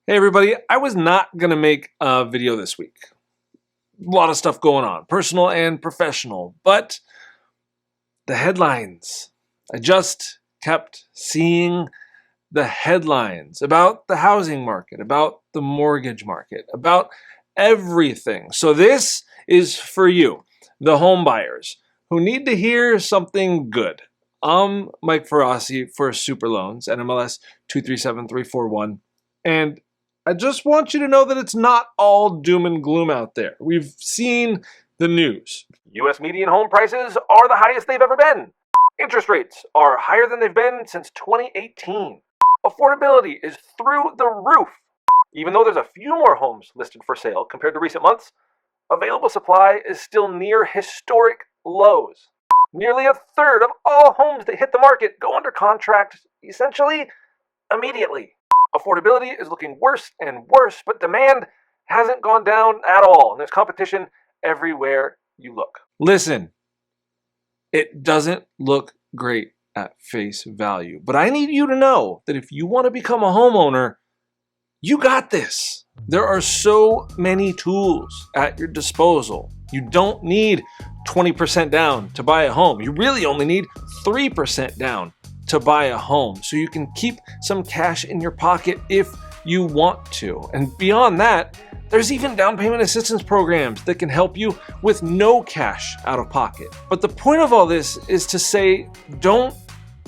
Hey everybody, I was not going to make a video this week. A lot of stuff going on, personal and professional, but the headlines. I just kept seeing the headlines about the housing market, about the mortgage market, about everything. So this is for you, the home buyers, who need to hear something good. I'm Mike Ferrassi for Super Loans, NMLS 237341, and I just want you to know that it's not all doom and gloom out there. We've seen the news. U.S. median home prices are the highest they've ever been. Interest rates are higher than they've been since 2018. Affordability is through the roof. Even though there's a few more homes listed for sale compared to recent months, available supply is still near historic lows. Nearly a third of all homes that hit the market go under contract essentially immediately. Affordability is looking worse and worse, but demand hasn't gone down at all, and there's competition everywhere you look. Listen, it doesn't look great at face value, but I need you to know that if you want to become a homeowner, you got this. There are so many tools at your disposal. You don't need 20% down to buy a home. You really only need 3% down to buy a home, so you can keep some cash in your pocket if you want to. And beyond that, there's even down payment assistance programs that can help you with no cash out of pocket. But the point of all this is to say, don't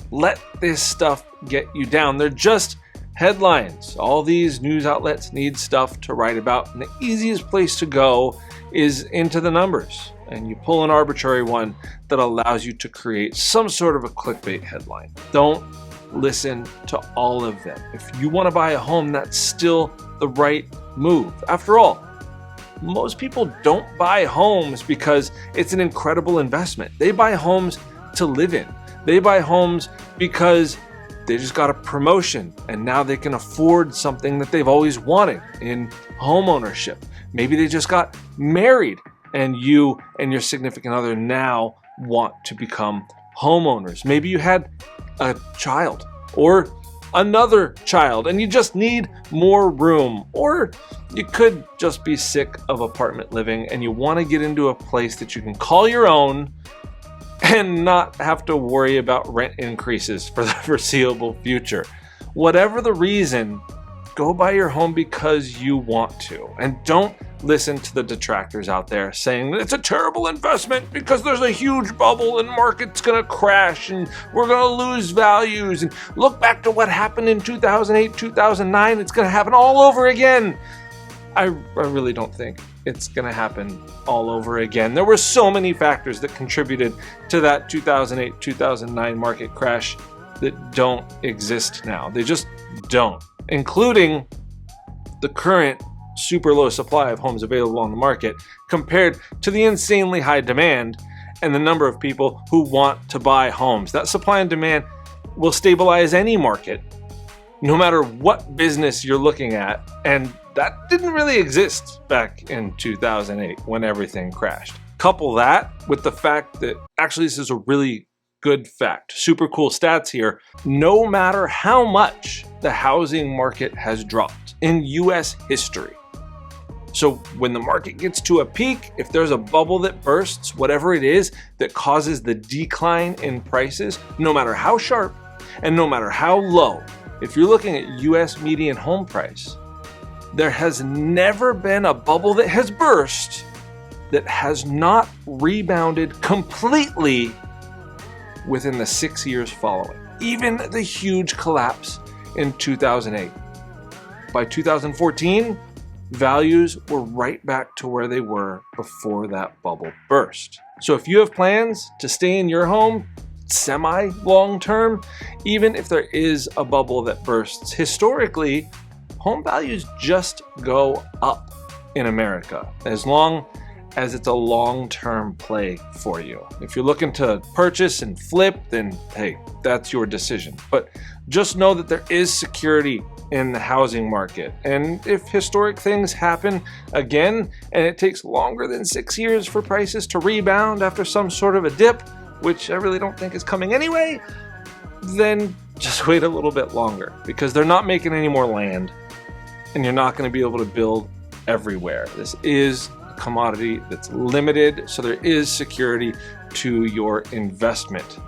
let this stuff get you down. They're just headlines. All these news outlets need stuff to write about, and the easiest place to go is into the numbers. And you pull an arbitrary one that allows you to create some sort of a clickbait headline. Don't listen to all of them. If you want to buy a home, that's still the right move. After all, most people don't buy homes because it's an incredible investment. They buy homes to live in. They buy homes because they just got a promotion and now they can afford something that they've always wanted in home ownership. Maybe they just got married and you and your significant other now want to become homeowners. Maybe you had a child or another child and you just need more room, or you could just be sick of apartment living and you want to get into a place that you can call your own and not have to worry about rent increases for the foreseeable future. Whatever the reason, go buy your home because you want to, and don't listen to the detractors out there saying it's a terrible investment because there's a huge bubble and market's gonna crash and we're gonna lose values, and look back to what happened in 2008, 2009, it's gonna happen all over again. I really don't think it's gonna happen all over again. There were so many factors that contributed to that 2008, 2009 market crash that don't exist now. They just don't, including the current super low supply of homes available on the market compared to the insanely high demand and the number of people who want to buy homes. That supply and demand will stabilize any market, no matter what business you're looking at, and that didn't really exist back in 2008 when everything crashed. Couple that with the fact that actually this is a really good fact, super cool stats here. No matter how much the housing market has dropped in US history, so when the market gets to a peak, if there's a bubble that bursts, whatever it is that causes the decline in prices, no matter how sharp and no matter how low, if you're looking at US median home price, there has never been a bubble that has burst that has not rebounded completely within the 6 years following. Even the huge collapse in 2008. By 2014, values were right back to where they were before that bubble burst. So if you have plans to stay in your home semi-long term, even if there is a bubble that bursts, historically, home values just go up in America as long as it's a long-term play for you. If you're looking to purchase and flip, then hey, that's your decision. But just know that there is security in the housing market. And if historic things happen again, and it takes longer than 6 years for prices to rebound after some sort of a dip, which I really don't think is coming anyway, then just wait a little bit longer, because they're not making any more land. and you're not going to be able to build everywhere. This is a commodity that's limited, so there is security to your investment.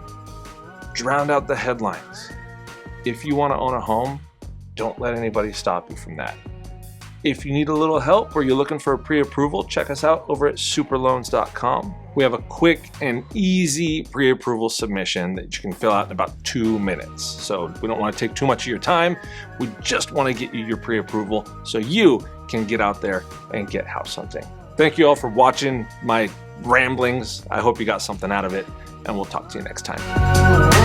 Drown out the headlines. If you want to own a home, don't let anybody stop you from that. If you need a little help or you're looking for a pre-approval, check us out over at superloans.com. We have a quick and easy pre-approval submission that you can fill out in about 2 minutes. So we don't want to take too much of your time. We just want to get you your pre-approval so you can get out there and get house hunting. Thank you all for watching my ramblings. I hope you got something out of it, and we'll talk to you next time.